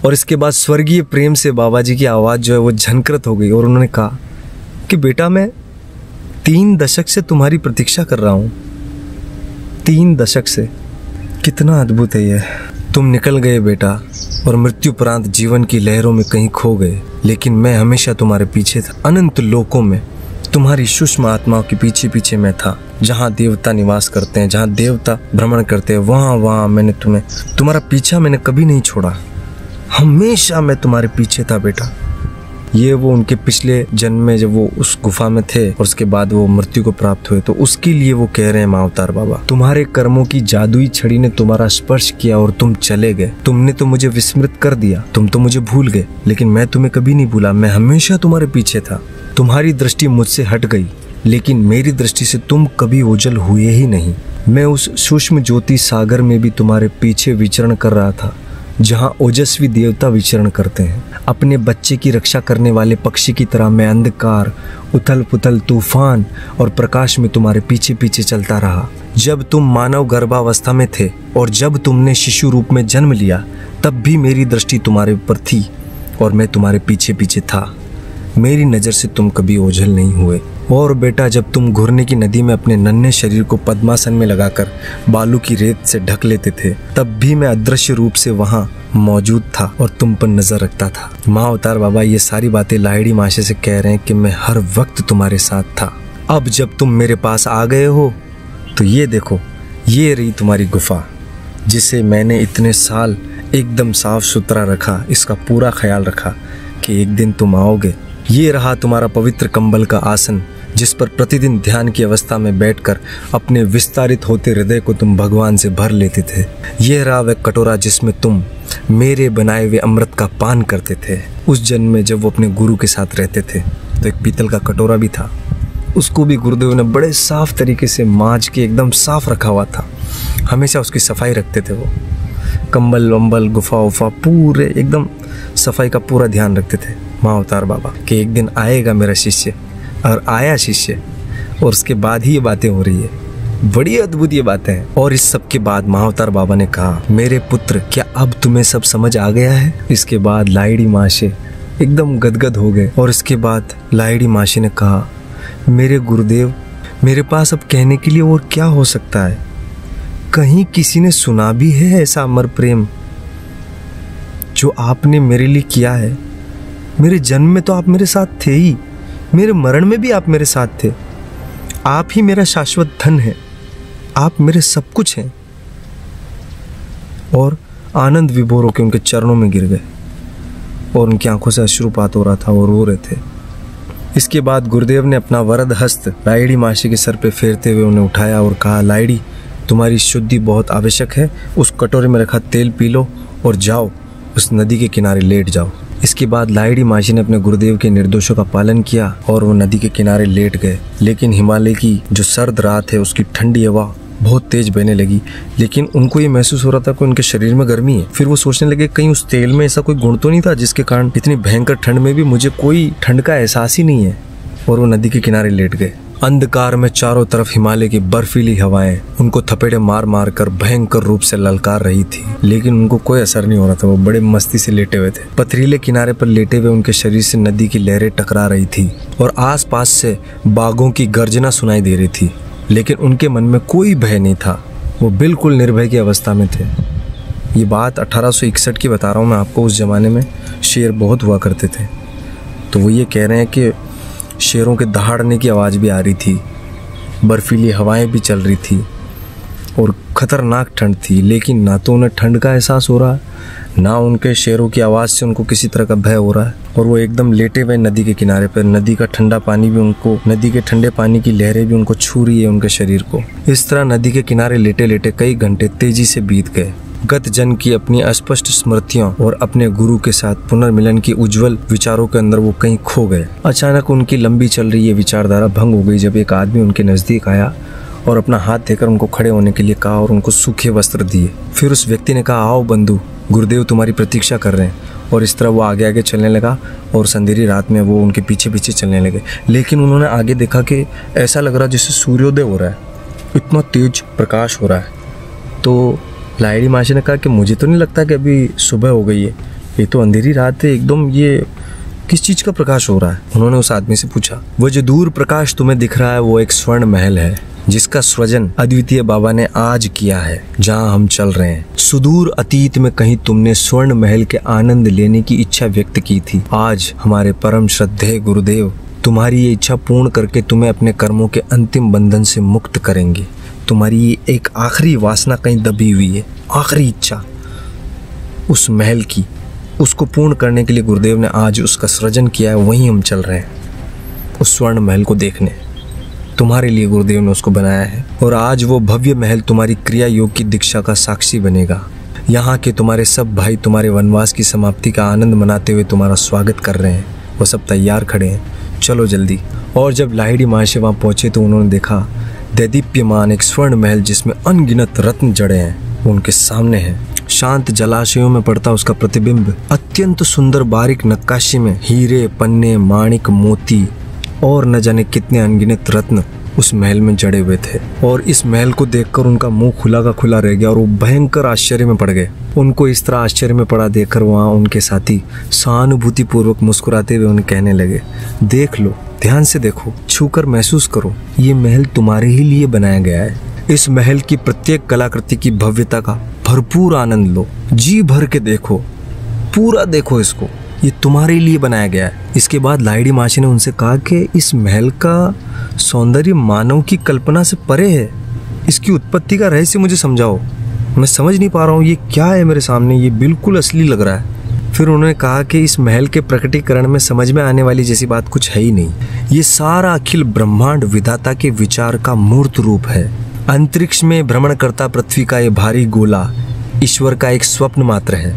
और इसके बाद स्वर्गीय प्रेम से बाबा जी की आवाज़ जो है वो झनकृत हो गई और उन्होंने कहा कि बेटा मैं 3 दशक से तुम्हारी प्रतीक्षा कर रहा हूँ। 3 दशक से। कितना अद्भुत है यह। तुम निकल गए बेटा और मृत्युपरांत जीवन की लहरों में कहीं खो गए, लेकिन मैं हमेशा तुम्हारे पीछे था। अनंत लोकों में तुम्हारी सूक्ष्म आत्माओं के पीछे पीछे मैं था। जहाँ देवता निवास करते हैं, जहाँ देवता भ्रमण करते हैं, वहाँ मैंने तुम्हारा पीछा मैंने कभी नहीं छोड़ा। हमेशा मैं तुम्हारे पीछे था बेटा। ये वो उनके पिछले जन्म में जब वो उस गुफा में थे और उसके बाद वो मृत्यु को प्राप्त हुए, तो उसके लिए वो कह रहे हैं महाअवतार बाबा, तुम्हारे कर्मों की जादुई छड़ी ने तुम्हारा स्पर्श किया और तुम चले गए। तुमने तो मुझे विस्मृत कर दिया, तुम तो मुझे भूल गए, लेकिन मैं तुम्हें कभी नहीं भूला। मैं हमेशा तुम्हारे पीछे था। तुम्हारी दृष्टि मुझसे हट गई, लेकिन मेरी दृष्टि से तुम कभी ओझल हुए ही नहीं। मैं उस सूक्ष्म ज्योति सागर में भी तुम्हारे पीछे विचरण कर रहा था, जहाँ ओजस्वी देवता विचरण करते हैं। अपने बच्चे की रक्षा करने वाले पक्षी की तरह मैं अंधकार, उथल पुथल, तूफान और प्रकाश में तुम्हारे पीछे पीछे चलता रहा। जब तुम मानव गर्भावस्था में थे और जब तुमने शिशु रूप में जन्म लिया, तब भी मेरी दृष्टि तुम्हारे ऊपर थी और मैं तुम्हारे पीछे पीछे था। मेरी नज़र से तुम कभी ओझल नहीं हुए। और बेटा, जब तुम घुरने की नदी में अपने नन्हे शरीर को पद्मासन में लगाकर बालू की रेत से ढक लेते थे, तब भी मैं अदृश्य रूप से वहाँ मौजूद था और तुम पर नजर रखता था। महाअवतार बाबा ये सारी बातें लाहिड़ी माशे से कह रहे हैं कि मैं हर वक्त तुम्हारे साथ था। अब जब तुम मेरे पास आ गए हो, तो ये देखो, ये रही तुम्हारी गुफा, जिसे मैंने इतने साल एकदम साफ सुथरा रखा, इसका पूरा ख्याल रखा कि एक दिन तुम आओगे। ये रहा तुम्हारा पवित्र कंबल का आसन, जिस पर प्रतिदिन ध्यान की अवस्था में बैठकर अपने विस्तारित होते हृदय को तुम भगवान से भर लेते थे। यह रहा वह कटोरा जिसमें तुम मेरे बनाए हुए अमृत का पान करते थे। उस जन्म में जब वो अपने गुरु के साथ रहते थे, तो एक पीतल का कटोरा भी था। उसको भी गुरुदेव ने बड़े साफ तरीके से मांज के एकदम साफ रखा हुआ था। हमेशा उसकी सफाई रखते थे वो। कंबल वंबल, गुफा उफा, पूरे एकदम सफाई का पूरा ध्यान रखते थे महाअवतार बाबा कि एक दिन आएगा मेरा शिष्य। और आया शिष्य, और उसके बाद ही ये बातें हो रही है। बड़ी अद्भुत ये बातें हैं। और इस सब के बाद महाअवतार बाबा ने कहा, मेरे पुत्र, क्या अब तुम्हें सब समझ आ गया है? इसके बाद लाहिड़ी माशे एकदम गदगद हो गए। और इसके बाद लाहिड़ी माशे ने कहा, मेरे गुरुदेव, मेरे पास अब कहने के लिए और क्या हो सकता है? कहीं किसी ने सुना भी है ऐसा अमर प्रेम जो आपने मेरे लिए किया है? मेरे जन्म में तो आप मेरे साथ थे ही, मेरे मरण में भी आप मेरे साथ थे। आप ही मेरा शाश्वत धन है, आप मेरे सब कुछ हैं। और आनंद विभोर होकर उनके चरणों में गिर गए और उनकी आंखों से अश्रुपात हो रहा था और रो रहे थे। इसके बाद गुरुदेव ने अपना वरद हस्त लाहिड़ी माशे के सर पे फेरते हुए उन्हें उठाया और कहा, लाहिड़ी, तुम्हारी शुद्धि बहुत आवश्यक है। उस कटोरे में रखा तेल पी लो और जाओ उस नदी के किनारे लेट जाओ। इसके बाद लाहिड़ी माशे ने अपने गुरुदेव के निर्देशों का पालन किया और वो नदी के किनारे लेट गए। लेकिन हिमालय की जो सर्द रात है, उसकी ठंडी हवा बहुत तेज बहने लगी, लेकिन उनको ये महसूस हो रहा था कि उनके शरीर में गर्मी है। फिर वो सोचने लगे, कहीं उस तेल में ऐसा कोई गुण तो नहीं था जिसके कारण इतनी भयंकर ठंड में भी मुझे कोई ठंड का एहसास ही नहीं है। और वो नदी के किनारे लेट गए। अंधकार में चारों तरफ हिमालय की बर्फीली हवाएं उनको थपेड़े मार मार कर भयंकर रूप से ललकार रही थी, लेकिन उनको कोई असर नहीं हो रहा था। वो बड़े मस्ती से लेटे हुए थे। पथरीले किनारे पर लेटे हुए उनके शरीर से नदी की लहरें टकरा रही थी और आसपास से बाघों की गर्जना सुनाई दे रही थी, लेकिन उनके मन में कोई भय नहीं था। वो बिल्कुल निर्भय की अवस्था में थे। ये बात 1861 की बता रहा हूँ मैं आपको। उस जमाने में शेर बहुत हुआ करते थे। तो वो ये कह रहे हैं कि शेरों के दहाड़ने की आवाज़ भी आ रही थी, बर्फीली हवाएं भी चल रही थी और ख़तरनाक ठंड थी, लेकिन ना तो उन्हें ठंड का एहसास हो रहा है, ना उनके शेरों की आवाज़ से उनको किसी तरह का भय हो रहा है। और वो एकदम लेटे हुए नदी के किनारे पर, नदी का ठंडा पानी भी उनको, नदी के ठंडे पानी की लहरें भी उनको छू रही है उनके शरीर को। इस तरह नदी के किनारे लेटे लेटे कई घंटे तेजी से बीत गए। गत जन्म की अपनी अस्पष्ट स्मृतियों और अपने गुरु के साथ पुनर्मिलन की उज्जवल विचारों के अंदर वो कहीं खो गए। अचानक उनकी लंबी चल रही ये विचारधारा भंग हो गई जब एक आदमी उनके नजदीक आया और अपना हाथ देकर उनको खड़े होने के लिए कहा और उनको सूखे वस्त्र दिए। फिर उस व्यक्ति ने कहा, आओ बंधु, गुरुदेव तुम्हारी प्रतीक्षा कर रहे हैं। और इस तरह वो आगे आगे चलने लगा और संधेरी रात में वो उनके पीछे पीछे चलने लगे। लेकिन उन्होंने आगे देखा कि ऐसा लग रहा जैसे सूर्योदय हो रहा है, इतना तेज प्रकाश हो रहा है। तो लाहिड़ी माशे ने कहा कि मुझे तो नहीं लगता कि अभी सुबह हो गई है, ये तो अंधेरी रात है एकदम, ये किस चीज का प्रकाश हो रहा है? उन्होंने उस आदमी से पूछा। वो जो दूर प्रकाश तुम्हें दिख रहा है वो एक स्वर्ण महल है, जिसका सृजन अद्वितीय बाबा ने आज किया है, जहां हम चल रहे हैं। सुदूर अतीत में कहीं तुमने स्वर्ण महल के आनंद लेने की इच्छा व्यक्त की थी। आज हमारे परम श्रद्धेय गुरुदेव तुम्हारी ये इच्छा पूर्ण करके तुम्हें अपने कर्मों के अंतिम बंधन से मुक्त करेंगे। तुम्हारी ये एक आखिरी वासना कहीं दबी हुई है, आखिरी इच्छा उस महल की, उसको पूर्ण करने के लिए गुरुदेव ने आज उसका सृजन किया है। वहीं हम चल रहे हैं उस स्वर्ण महल को देखने। तुम्हारे लिए गुरुदेव ने उसको बनाया है और आज वो भव्य महल तुम्हारी क्रिया योग की दीक्षा का साक्षी बनेगा। यहाँ के तुम्हारे सब भाई तुम्हारे वनवास की समाप्ति का आनंद मनाते हुए तुम्हारा स्वागत कर रहे हैं। वो सब तैयार खड़े हैं, चलो जल्दी। और जब लाहिड़ी महाशय वहाँ पहुंचे तो उन्होंने देखा दैदीप्यमान एक स्वर्ण महल जिसमें अनगिनत रत्न जड़े हैं, वो उनके सामने है। शांत जलाशयों में पड़ता उसका प्रतिबिंब अत्यंत सुंदर बारीक नक्काशी में हीरे, पन्ने, माणिक, मोती और न जाने कितने अनगिनत रत्न उस महल में जड़े हुए थे। और इस महल को देखकर उनका मुंह खुला का खुला रह गया और वो भयंकर आश्चर्य में पड़ गए। उनको इस तरह आश्चर्य में पड़ा देखकर वहाँ उनके साथी सहानुभूति पूर्वक मुस्कुराते हुए उन्हें कहने लगे, देख लो, ध्यान से देखो, छूकर महसूस करो, ये महल तुम्हारे ही लिए बनाया गया है। इस महल की प्रत्येक कलाकृति की भव्यता का भरपूर आनंद लो, जी भर के देखो, पूरा देखो इसको, ये तुम्हारे लिए बनाया गया है। इसके बाद लाहिड़ी मासी ने उनसे कहा कि इस महल का सौंदर्य मानव की कल्पना से परे है, इसकी उत्पत्ति का रहस्य मुझे समझाओ, मैं समझ नहीं पा रहा हूँ, ये क्या है मेरे सामने, ये बिल्कुल असली लग रहा है। फिर उन्होंने कहा कि इस महल के प्रकटीकरण में समझ में आने वाली जैसी बात कुछ है ही नहीं, ये सारा अखिल ब्रह्मांड विधाता के विचार का मूर्त रूप है। अंतरिक्ष में भ्रमण करता पृथ्वी का ये भारी गोला ईश्वर का एक स्वप्न मात्र है।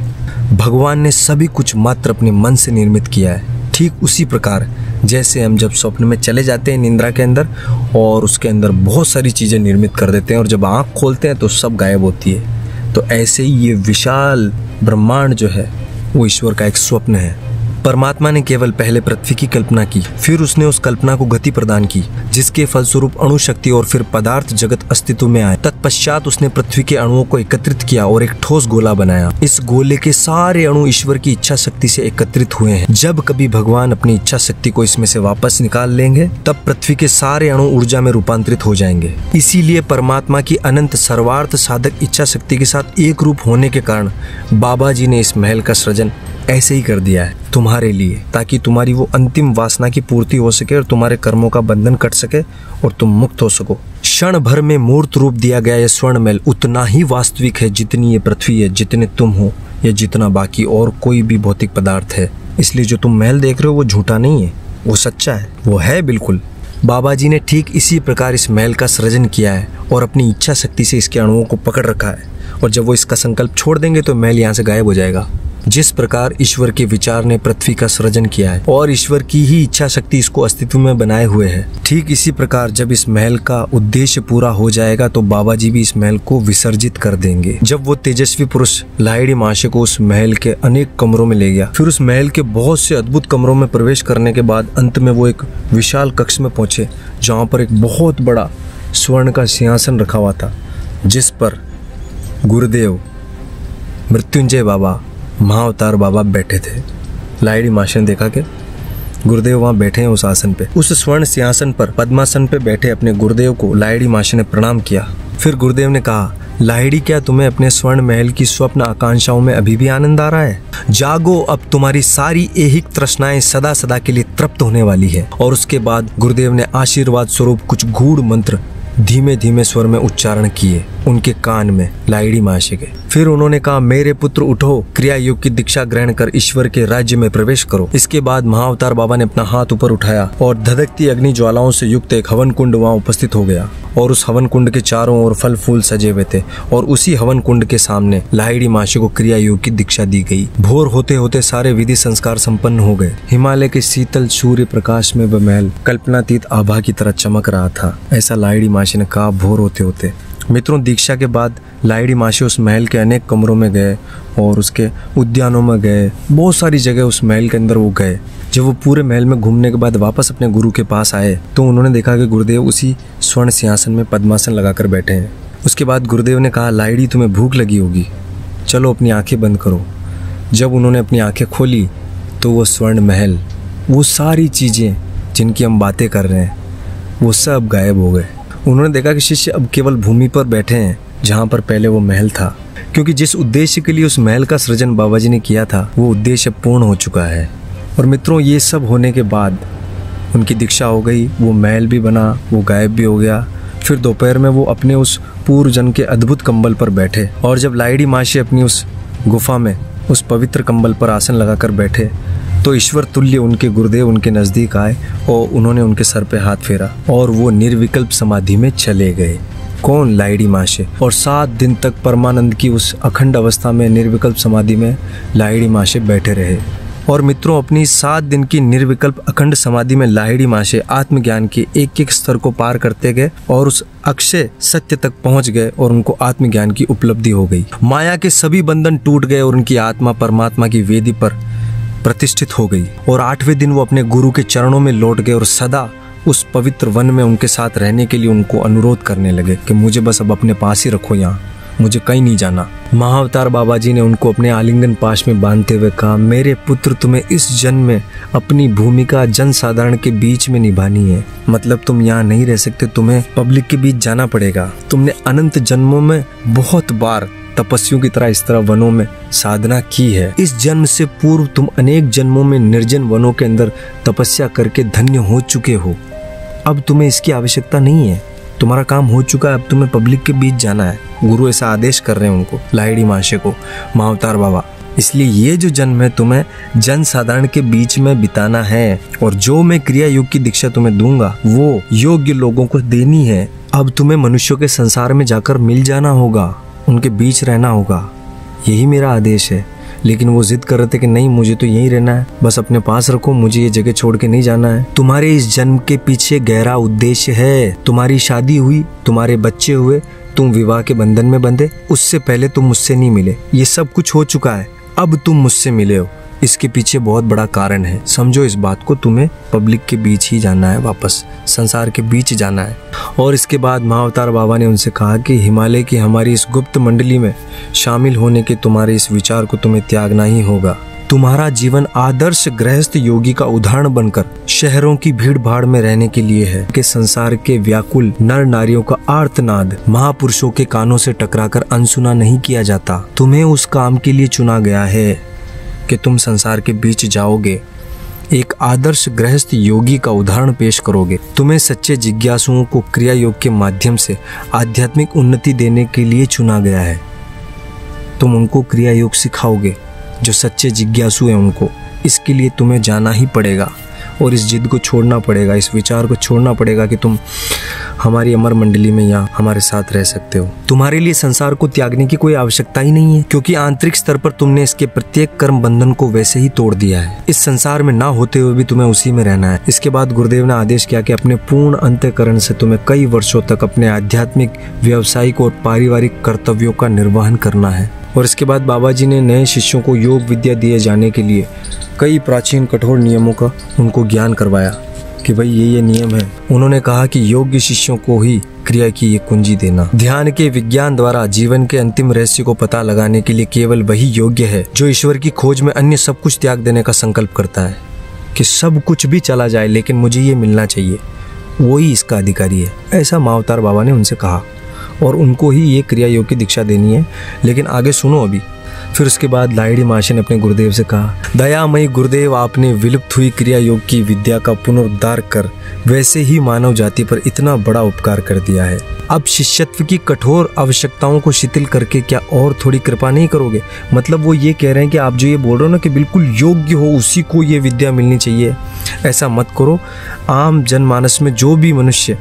भगवान ने सभी कुछ मात्र अपने मन से निर्मित किया है। ठीक उसी प्रकार जैसे हम जब स्वप्न में चले जाते हैं निंद्रा के अंदर और उसके अंदर बहुत सारी चीजें निर्मित कर देते हैं और जब आंख खोलते हैं तो सब गायब होती है, तो ऐसे ही ये विशाल ब्रह्मांड जो है वो ईश्वर का एक स्वप्न है। परमात्मा ने केवल पहले पृथ्वी की कल्पना की, फिर उसने उस कल्पना को गति प्रदान की, जिसके फलस्वरूप अणु शक्ति और फिर पदार्थ जगत अस्तित्व में आए। तत्पश्चात उसने पृथ्वी के अणुओं को एकत्रित किया और एक ठोस गोला बनाया। इस गोले के सारे अणु ईश्वर की इच्छा शक्ति से एकत्रित हुए हैं। जब कभी भगवान अपनी इच्छा शक्ति को इसमें से वापस निकाल लेंगे तब पृथ्वी के सारे अणु ऊर्जा में रूपांतरित हो जाएंगे। इसीलिए परमात्मा की अनंत सर्वार्थ साधक इच्छा शक्ति के साथ एक रूप होने के कारण बाबा जी ने इस महल का सृजन ऐसे ही कर दिया है तुम्हारे लिए, ताकि तुम्हारी वो अंतिम वासना की पूर्ति हो सके और तुम्हारे कर्मों का बंधन कट सके और तुम मुक्त हो सको। क्षण भर में मूर्त रूप दिया गया यह स्वर्ण महल उतना ही वास्तविक है जितनी ये पृथ्वी है, जितने तुम हो या जितना बाकी और कोई भी भौतिक पदार्थ है। इसलिए जो तुम महल देख रहे हो वो झूठा नहीं है, वो सच्चा है, वो है बिल्कुल। बाबा जी ने ठीक इसी प्रकार इस महल का सृजन किया है और अपनी इच्छा शक्ति से इसके अणुओं को पकड़ रखा है, और जब वो इसका संकल्प छोड़ देंगे तो महल यहाँ से गायब हो जाएगा। जिस प्रकार ईश्वर के विचार ने पृथ्वी का सृजन किया है और ईश्वर की ही इच्छा शक्ति इसको अस्तित्व में बनाए हुए है, ठीक इसी प्रकार जब इस महल का उद्देश्य पूरा हो जाएगा तो बाबा जी भी इस महल को विसर्जित कर देंगे। जब वो तेजस्वी पुरुष लाहिड़ी महाशय को उस महल के अनेक कमरों में ले गया, फिर उस महल के बहुत से अद्भुत कमरों में प्रवेश करने के बाद अंत में वो एक विशाल कक्ष में पहुंचे, जहाँ पर एक बहुत बड़ा स्वर्ण का सिंहासन रखा हुआ था, जिस पर गुरुदेव, मृत्युंजय बाबा, महाअवतार बाबा बैठे थे। लाहिड़ी महाशय ने देखा कि गुरुदेव वहाँ बैठे हैं उस आसन पे। उस स्वर्ण सिंहासन पर पद्मासन पे बैठे अपने गुरुदेव को लाहिड़ी महाशय ने प्रणाम किया। फिर गुरुदेव ने कहा, लाहिड़ी, क्या तुम्हें अपने स्वर्ण महल की स्वप्न आकांक्षाओं में अभी भी आनंद आ रहा है? जागो, अब तुम्हारी सारी ऐहिक तृष्णाएं सदा सदा के लिए तृप्त होने वाली है। और उसके बाद गुरुदेव ने आशीर्वाद स्वरूप कुछ गूढ़ मंत्र धीमे धीमे स्वर में उच्चारण किए उनके कान में लाहिड़ी महाशय के। फिर उन्होंने कहा, मेरे पुत्र उठो, क्रिया योग की दीक्षा ग्रहण कर ईश्वर के राज्य में प्रवेश करो। इसके बाद महाअवतार बाबा ने अपना हाथ ऊपर उठाया और धधकती अग्नि ज्वालाओं से युक्त एक हवन कुंड वहाँ उपस्थित हो गया, और उस हवन कुंड के चारों ओर फल फूल सजे हुए थे, और उसी हवन कुंड के सामने लाहिड़ी महाशय को क्रिया योग की दीक्षा दी गई। भोर होते होते सारे विधि संस्कार संपन्न हो गए। हिमालय के शीतल सूर्य प्रकाश में वह महल कल्पनातीत आभा की तरह चमक रहा था, ऐसा लाहिड़ी महाशय ने कहा। भोर होते होते मित्रों, दीक्षा के बाद लाहिड़ी महाशय उस महल के अनेक कमरों में गए और उसके उद्यानों में गए, बहुत सारी जगह उस महल के अंदर वो गए। जब वो पूरे महल में घूमने के बाद वापस अपने गुरु के पास आए तो उन्होंने देखा कि गुरुदेव उसी स्वर्ण सिंहासन में पद्मासन लगाकर बैठे हैं। उसके बाद गुरुदेव ने कहा, लाहिड़ी, तुम्हें भूख लगी होगी, चलो अपनी आंखें बंद करो। जब उन्होंने अपनी आंखें खोली तो वो स्वर्ण महल, वो सारी चीज़ें जिनकी हम बातें कर रहे हैं, वो सब गायब हो गए। उन्होंने देखा कि शिष्य अब केवल भूमि पर बैठे हैं जहाँ पर पहले वो महल था, क्योंकि जिस उद्देश्य के लिए उस महल का सृजन बाबा जी ने किया था वो उद्देश्य पूर्ण हो चुका है। और मित्रों, ये सब होने के बाद उनकी दीक्षा हो गई, वो महल भी बना, वो गायब भी हो गया। फिर दोपहर में वो अपने उस पूर्व जन्म के अद्भुत कंबल पर बैठे, और जब लाहिड़ी माशी अपनी उस गुफा में उस पवित्र कंबल पर आसन लगाकर बैठे तो ईश्वर तुल्य उनके गुरुदेव उनके नज़दीक आए और उन्होंने उनके सर पे हाथ फेरा और वो निर्विकल्प समाधि में चले गए। कौन? लाहिड़ी माशे। और 7 दिन तक परमानंद की उस अखंड अवस्था में निर्विकल्प समाधि में लाहिड़ी माशे बैठे रहे। और मित्रों, अपनी 7 दिन की निर्विकल्प अखंड समाधि में लाहिड़ी माशे आत्मज्ञान के एक एक स्तर को पार करते गए और उस अक्षय सत्य तक पहुंच गए और उनको आत्मज्ञान की उपलब्धि हो गई। माया के सभी बंधन टूट गए और उनकी आत्मा परमात्मा की वेदी पर प्रतिष्ठित हो गई। और 8वें दिन वो अपने गुरु के चरणों में लौट गए और सदा उस पवित्र वन में उनके साथ रहने के लिए उनको अनुरोध करने लगे कि मुझे बस अब अपने पास ही रखो, यहाँ मुझे कहीं नहीं जाना। महाअवतार बाबा जी ने उनको अपने आलिंगन पाश में बांधते हुए कहा, मेरे पुत्र, तुम्हें इस जन्म में अपनी भूमिका जन साधारण के बीच में निभानी है। मतलब तुम यहाँ नहीं रह सकते, तुम्हें पब्लिक के बीच जाना पड़ेगा। तुमने अनंत जन्मों में बहुत बार तपस्वियों की तरह इस तरह वनों में साधना की है। इस जन्म से पूर्व तुम अनेक जन्मों में निर्जन वनों के अंदर तपस्या करके धन्य हो चुके हो। अब तुम्हें इसकी आवश्यकता नहीं है, तुम्हारा काम हो चुका है, अब तुम्हें पब्लिक के बीच जाना है। गुरु ऐसा आदेश कर रहे हैं उनको, लाहिड़ी माशे को, महाअवतार बाबा। इसलिए ये जो जन्म है तुम्हें जन साधारण के बीच में बिताना है, और जो मैं क्रिया योग की दीक्षा तुम्हें दूंगा वो योग्य लोगों को देनी है। अब तुम्हें मनुष्यों के संसार में जाकर मिल जाना होगा, उनके बीच रहना होगा, यही मेरा आदेश है। लेकिन वो जिद कर रहे थे कि नहीं, मुझे तो यहीं रहना है, बस अपने पास रखो, मुझे ये जगह छोड़ के नहीं जाना है। तुम्हारे इस जन्म के पीछे गहरा उद्देश्य है। तुम्हारी शादी हुई, तुम्हारे बच्चे हुए, तुम विवाह के बंधन में बंधे, उससे पहले तुम मुझसे नहीं मिले। ये सब कुछ हो चुका है, अब तुम मुझसे मिले हो। इसके पीछे बहुत बड़ा कारण है, समझो इस बात को। तुम्हें पब्लिक के बीच ही जाना है, वापस संसार के बीच जाना है। और इसके बाद महाअवतार बाबा ने उनसे कहा कि हिमालय की हमारी इस गुप्त मंडली में शामिल होने के तुम्हारे इस विचार को तुम्हें त्यागना ही होगा। तुम्हारा जीवन आदर्श गृहस्थ योगी का उदाहरण बनकर शहरों की भीड़ भाड़ में रहने के लिए है कि संसार के व्याकुल नर नारियों का आर्तनाद महापुरुषों के कानों से टकराकर अनसुना नहीं किया जाता। तुम्हें उस काम के लिए चुना गया है कि तुम संसार के बीच जाओगे, एक आदर्श गृहस्थ योगी का उदाहरण पेश करोगे। तुम्हें सच्चे जिज्ञासुओं को क्रिया योग के माध्यम से आध्यात्मिक उन्नति देने के लिए चुना गया है। तुम उनको क्रिया योग सिखाओगे, जो सच्चे जिज्ञासु हैं उनको। इसके लिए तुम्हें जाना ही पड़ेगा और इस जिद को छोड़ना पड़ेगा, इस विचार को छोड़ना पड़ेगा कि तुम हमारी अमर मंडली में यहाँ हमारे साथ रह सकते हो। तुम्हारे लिए संसार को त्यागने की कोई आवश्यकता ही नहीं है, क्योंकि आंतरिक स्तर पर तुमने इसके प्रत्येक कर्म बंधन को वैसे ही तोड़ दिया है। इस संसार में ना होते हुए भी तुम्हें उसी में रहना है। इसके बाद गुरुदेव ने आदेश किया कि अपने पूर्ण अंतःकरण से तुम्हें कई वर्षों तक अपने आध्यात्मिक, व्यावसायिक और पारिवारिक कर्तव्यों का निर्वहन करना है। और इसके बाद बाबा जी ने नए शिष्यों को योग विद्या दिए जाने के लिए कई प्राचीन कठोर नियमों का उनको ज्ञान करवाया कि भाई ये नियम है। उन्होंने कहा कि योग्य शिष्यों को ही क्रिया की ये कुंजी देना। ध्यान के विज्ञान द्वारा जीवन के अंतिम रहस्य को पता लगाने के लिए केवल वही योग्य है जो ईश्वर की खोज में अन्य सब कुछ त्याग देने का संकल्प करता है कि सब कुछ भी चला जाए लेकिन मुझे ये मिलना चाहिए, वो ही इसका अधिकारी है। ऐसा महाअवतार बाबा ने उनसे कहा और उनको ही ये क्रिया योग की दीक्षा देनी है। लेकिन आगे सुनो अभी। फिर उसके बाद लाहिड़ी माशे ने अपने गुरुदेव से कहा, दयामयी गुरुदेव, आपने विलुप्त हुई क्रिया योग की विद्या का पुनरुद्धार कर वैसे ही मानव जाति पर इतना बड़ा उपकार कर दिया है। अब शिष्यत्व की कठोर आवश्यकताओं को शिथिल करके क्या और थोड़ी कृपा नहीं करोगे? मतलब वो ये कह रहे हैं कि आप जो ये बोल रहे हो ना कि बिल्कुल योग्य हो उसी को ये विद्या मिलनी चाहिए, ऐसा मत करो। आम जनमानस में जो भी मनुष्य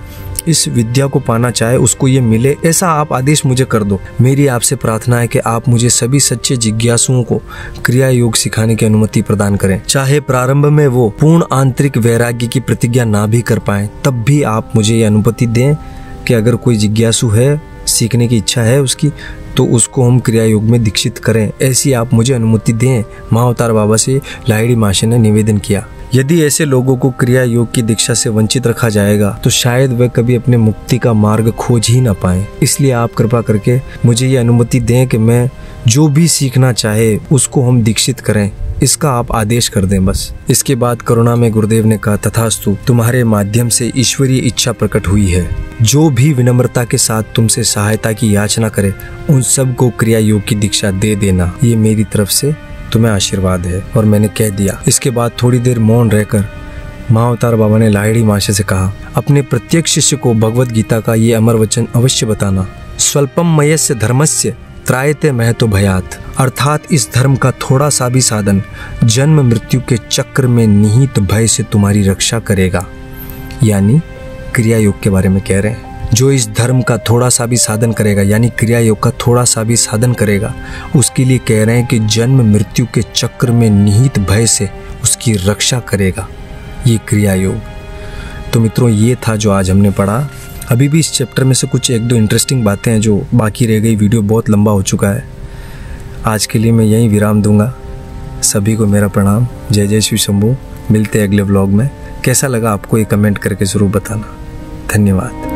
इस विद्या को पाना चाहे उसको ये मिले, ऐसा आप आदेश मुझे कर दो। मेरी आपसे प्रार्थना है कि आप मुझे सभी सच्चे जिज्ञासुओं को क्रिया योग सिखाने की अनुमति प्रदान करें। चाहे प्रारंभ में वो पूर्ण आंतरिक वैराग्य की प्रतिज्ञा ना भी कर पाए, तब भी आप मुझे ये अनुमति दें कि अगर कोई जिज्ञासु है, सीखने की इच्छा है उसकी, तो उसको हम क्रिया योग में दीक्षित करें। ऐसी आप मुझे अनुमति दें। महाअवतार बाबा से लाहिड़ी माशे ने निवेदन किया। यदि ऐसे लोगों को क्रिया योग की दीक्षा से वंचित रखा जाएगा तो शायद वे कभी अपने मुक्ति का मार्ग खोज ही ना पाए। इसलिए आप कृपा करके मुझे ये अनुमति दें कि मैं जो भी सीखना चाहे उसको हम दीक्षित करें, इसका आप आदेश कर दें बस। इसके बाद करुणा में गुरुदेव ने कहा, तथास्तु, तुम्हारे माध्यम से ईश्वरीय इच्छा प्रकट हुई है। जो भी विनम्रता के साथ तुमसे सहायता की याचना करे उन सब को क्रिया योग की दीक्षा दे देना, ये मेरी तरफ से तुम्हें आशीर्वाद है। और मैंने कह दिया। इसके बाद थोड़ी देर मौन रहकर महाअवतार बाबा ने लाहिड़ी माशे से कहा, अपने प्रत्येक शिष्य को भगवत गीता का ये अमर वचन अवश्य बताना। स्वल्पम मयस्य धर्मस्य त्रायते महतो भयात, अर्थात इस धर्म का थोड़ा सा भी साधन जन्म मृत्यु के चक्र में निहित भय से तुम्हारी रक्षा करेगा। यानी क्रिया योग के बारे में कह रहे हैं। जो इस धर्म का थोड़ा सा भी साधन करेगा, यानी क्रिया योग का थोड़ा सा भी साधन करेगा, उसके लिए कह रहे हैं कि जन्म मृत्यु के चक्र में निहित भय से उसकी रक्षा करेगा ये क्रिया योग। तो मित्रों, ये था जो आज हमने पढ़ा। अभी भी इस चैप्टर में से कुछ एक दो इंटरेस्टिंग बातें हैं जो बाकी रह गई। वीडियो बहुत लंबा हो चुका है। आज के लिए मैं यहीं विराम दूंगा। सभी को मेरा प्रणाम। जय जय श्री शंभू। मिलते हैं अगले व्लॉग में। कैसा लगा आपको ये कमेंट करके ज़रूर बताना। धन्यवाद।